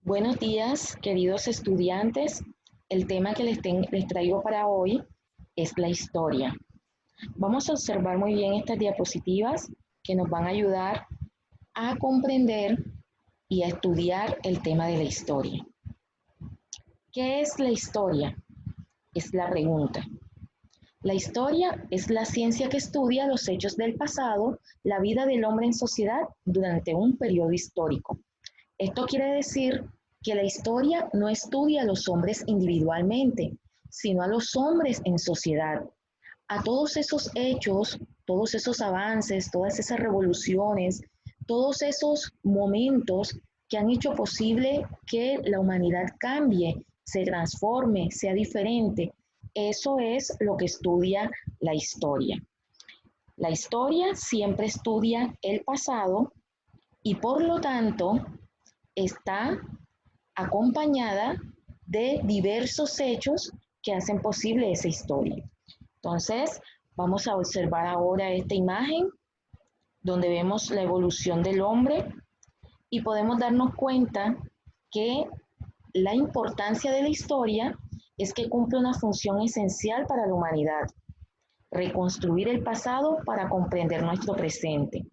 Buenos días, queridos estudiantes. El tema que les traigo para hoy es la historia. Vamos a observar muy bien estas diapositivas que nos van a ayudar a comprender y a estudiar el tema de la historia. ¿Qué es la historia? Es la pregunta. La historia es la ciencia que estudia los hechos del pasado, la vida del hombre en sociedad durante un periodo histórico. Esto quiere decir que la historia no estudia a los hombres individualmente, sino a los hombres en sociedad, a todos esos hechos, todos esos avances, todas esas revoluciones, todos esos momentos que han hecho posible que la humanidad cambie, se transforme, sea diferente. Eso es lo que estudia la historia. La historia siempre estudia el pasado y por lo tanto está acompañada de diversos hechos que hacen posible esa historia. Entonces, vamos a observar ahora esta imagen donde vemos la evolución del hombre y podemos darnos cuenta que la importancia de la historia es que cumple una función esencial para la humanidad, reconstruir el pasado para comprender nuestro presente.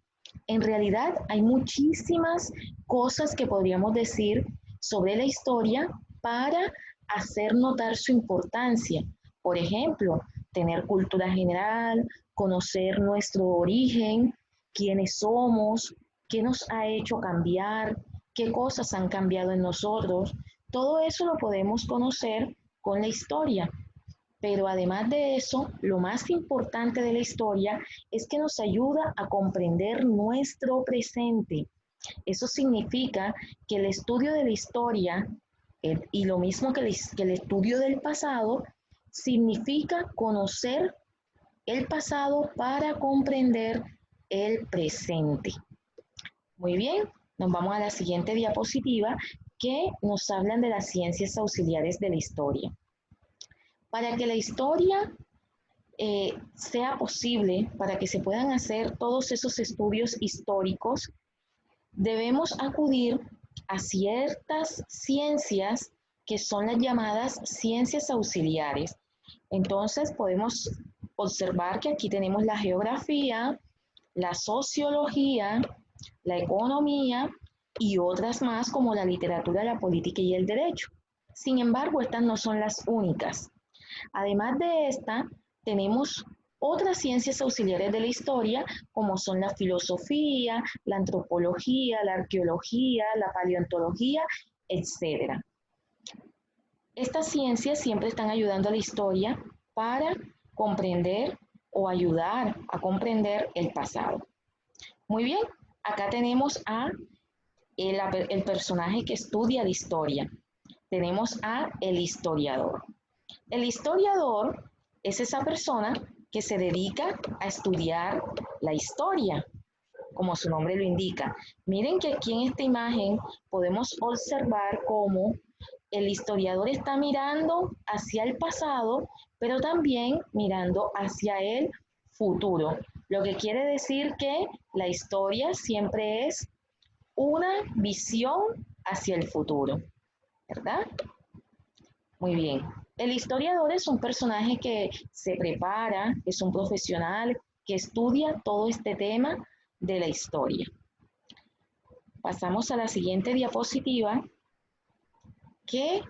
En realidad hay muchísimas cosas que podríamos decir sobre la historia para hacer notar su importancia. Por ejemplo, tener cultura general, conocer nuestro origen, quiénes somos, qué nos ha hecho cambiar, qué cosas han cambiado en nosotros. Todo eso lo podemos conocer con la historia. Pero además de eso, lo más importante de la historia es que nos ayuda a comprender nuestro presente. Eso significa que el estudio de la historia, y lo mismo que el estudio del pasado, significa conocer el pasado para comprender el presente. Muy bien, nos vamos a la siguiente diapositiva que nos hablan de las ciencias auxiliares de la historia. Para que la historia sea posible, para que se puedan hacer todos esos estudios históricos, debemos acudir a ciertas ciencias que son las llamadas ciencias auxiliares. Entonces podemos observar que aquí tenemos la geografía, la sociología, la economía y otras más como la literatura, la política y el derecho. Sin embargo, estas no son las únicas. Además de esta, tenemos otras ciencias auxiliares de la historia, como son la filosofía, la antropología, la arqueología, la paleontología, etc. Estas ciencias siempre están ayudando a la historia para comprender o ayudar a comprender el pasado. Muy bien, acá tenemos a el personaje que estudia la historia. Tenemos a el historiador. El historiador es esa persona que se dedica a estudiar la historia, como su nombre lo indica. Miren que aquí en esta imagen podemos observar cómo el historiador está mirando hacia el pasado, pero también mirando hacia el futuro. Lo que quiere decir que la historia siempre es una visión hacia el futuro, ¿verdad? Muy bien. El historiador es un personaje que se prepara, es un profesional que estudia todo este tema de la historia. Pasamos a la siguiente diapositiva que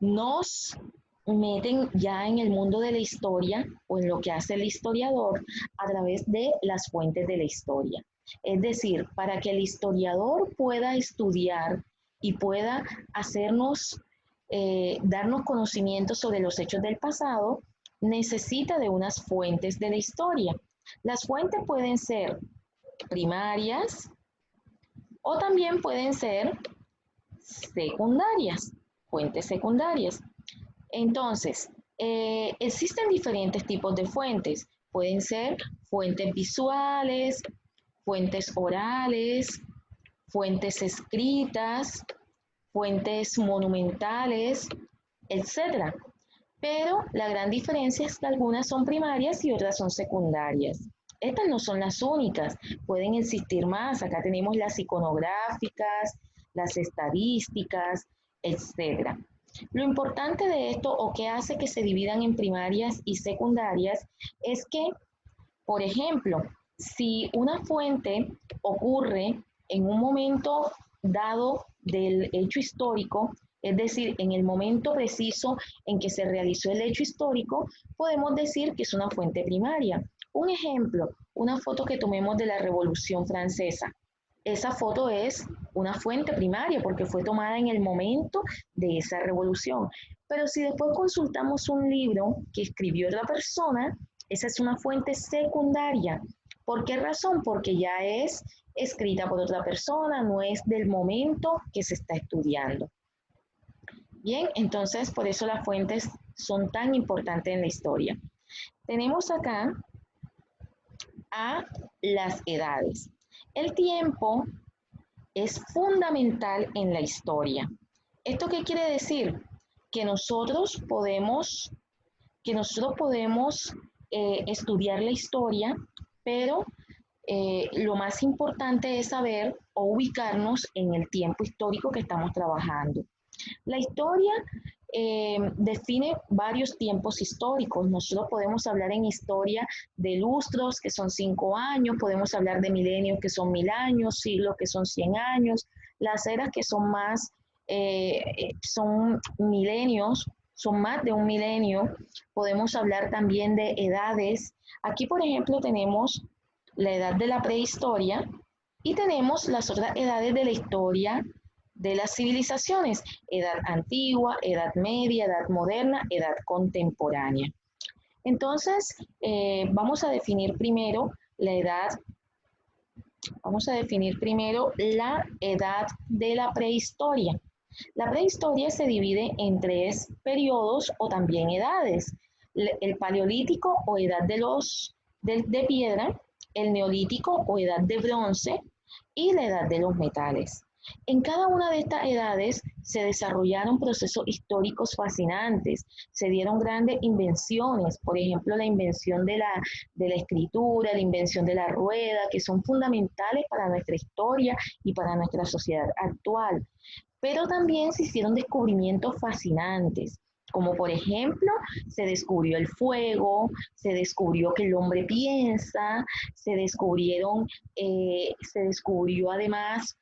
nos meten ya en el mundo de la historia o en lo que hace el historiador a través de las fuentes de la historia. Es decir, para que el historiador pueda estudiar y pueda hacernos darnos conocimiento sobre los hechos del pasado, necesita de unas fuentes de la historia. Las fuentes pueden ser primarias o también pueden ser secundarias, fuentes secundarias. Entonces, existen diferentes tipos de fuentes. Pueden ser fuentes visuales, fuentes orales, fuentes escritas, fuentes monumentales, etc. Pero la gran diferencia es que algunas son primarias y otras son secundarias. Estas no son las únicas, pueden existir más. Acá tenemos las iconográficas, las estadísticas, etc. Lo importante de esto, o que hace que se dividan en primarias y secundarias, es que, por ejemplo, si una fuente ocurre en un momento dado del hecho histórico, es decir, en el momento preciso en que se realizó el hecho histórico, podemos decir que es una fuente primaria. Un ejemplo, una foto que tomemos de la Revolución Francesa. Esa foto es una fuente primaria porque fue tomada en el momento de esa revolución. Pero si después consultamos un libro que escribió otra persona, esa es una fuente secundaria. ¿Por qué razón? Porque ya es escrita por otra persona, no es del momento que se está estudiando. Bien, entonces por eso las fuentes son tan importantes en la historia. Tenemos acá a las edades. El tiempo es fundamental en la historia. ¿Esto qué quiere decir? Que nosotros podemos estudiar la historia, pero lo más importante es saber o ubicarnos en el tiempo histórico que estamos trabajando. La historia define varios tiempos históricos. Nosotros podemos hablar en historia de lustros, que son 5 años, podemos hablar de milenios, que son 1000 años, siglos, que son 100 años, las eras que son más, son milenios, son más de un milenio. Podemos hablar también de edades. Aquí, por ejemplo, tenemos la edad de la prehistoria y tenemos las otras edades de la historia de las civilizaciones: edad antigua, edad media, edad moderna, edad contemporánea. Entonces, vamos a definir primero la edad de la prehistoria. La prehistoria se divide en 3 periodos o también edades: el paleolítico o edad de piedra, el neolítico o edad de bronce y la edad de los metales. En cada una de estas edades se desarrollaron procesos históricos fascinantes, se dieron grandes invenciones, por ejemplo, la invención de la escritura, la invención de la rueda, que son fundamentales para nuestra historia y para nuestra sociedad actual. Pero también se hicieron descubrimientos fascinantes, como por ejemplo, se descubrió el fuego, se descubrió que el hombre piensa, se descubrió además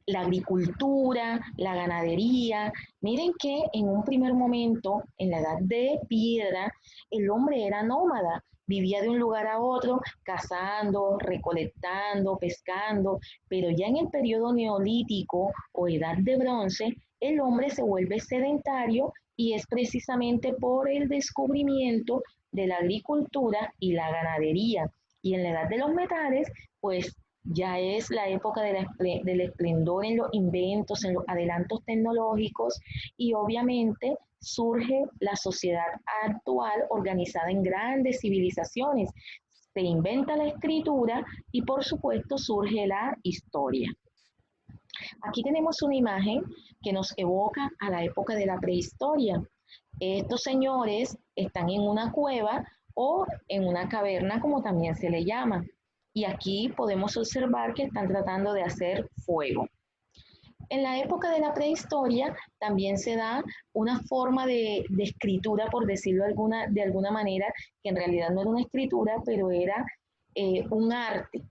la agricultura, la ganadería. Miren que en un primer momento, en la edad de piedra, el hombre era nómada, vivía de un lugar a otro, cazando, recolectando, pescando, pero ya en el periodo neolítico o edad de bronce, el hombre se vuelve sedentario y es precisamente por el descubrimiento de la agricultura y la ganadería. Y en la edad de los metales, pues ya es la época del esplendor en los inventos, en los adelantos tecnológicos, y obviamente surge la sociedad actual organizada en grandes civilizaciones. Se inventa la escritura y por supuesto surge la historia. Aquí tenemos una imagen que nos evoca a la época de la prehistoria. Estos señores están en una cueva o en una caverna, como también se le llama. Y aquí podemos observar que están tratando de hacer fuego. En la época de la prehistoria también se da una forma de escritura, por decirlo de alguna manera, que en realidad no era una escritura, pero era un arte.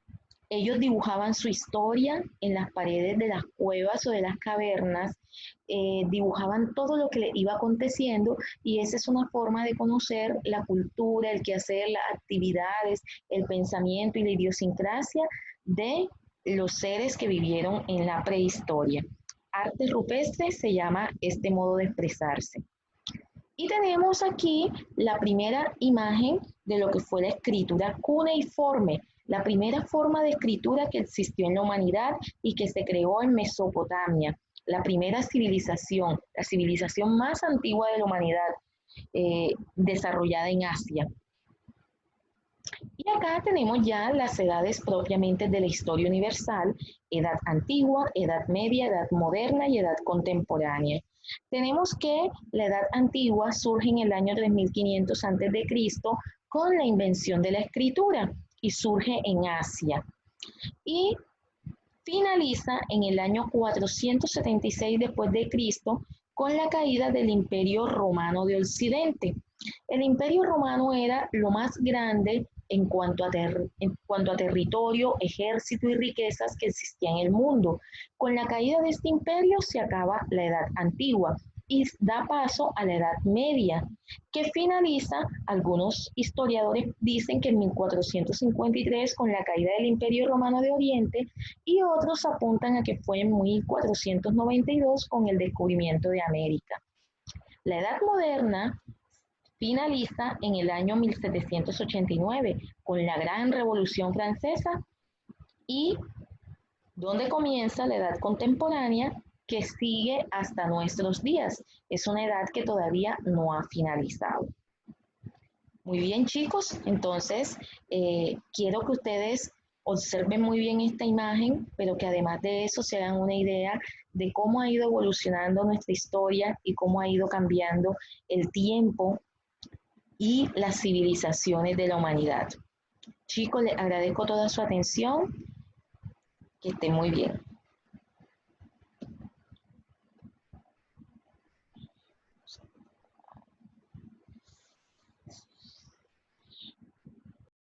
Ellos dibujaban su historia en las paredes de las cuevas o de las cavernas, dibujaban todo lo que les iba aconteciendo, y esa es una forma de conocer la cultura, el quehacer, las actividades, el pensamiento y la idiosincrasia de los seres que vivieron en la prehistoria. Arte rupestre se llama este modo de expresarse. Y tenemos aquí la primera imagen de lo que fue la escritura cuneiforme, la primera forma de escritura que existió en la humanidad y que se creó en Mesopotamia, la primera civilización, la civilización más antigua de la humanidad, desarrollada en Asia. Y acá tenemos ya las edades propiamente de la historia universal: edad antigua, edad media, edad moderna y edad contemporánea. Tenemos que la edad antigua surge en el año 3500 a.C. con la invención de la escritura y surge en Asia. Y finaliza en el año 476 después de Cristo con la caída del Imperio Romano de Occidente. El Imperio Romano era lo más grande en cuanto a territorio, ejército y riquezas que existía en el mundo. Con la caída de este imperio se acaba la Edad Antigua y da paso a la Edad Media, que finaliza, algunos historiadores dicen que en 1453 con la caída del Imperio Romano de Oriente y otros apuntan a que fue en 1492 con el descubrimiento de América. La Edad Moderna finaliza en el año 1789 con la Gran Revolución Francesa y donde comienza la edad contemporánea que sigue hasta nuestros días. Es una edad que todavía no ha finalizado. Muy bien, chicos, entonces quiero que ustedes observen muy bien esta imagen, pero que además de eso se hagan una idea de cómo ha ido evolucionando nuestra historia y cómo ha ido cambiando el tiempo y las civilizaciones de la humanidad. Chicos, les agradezco toda su atención. Que estén muy bien.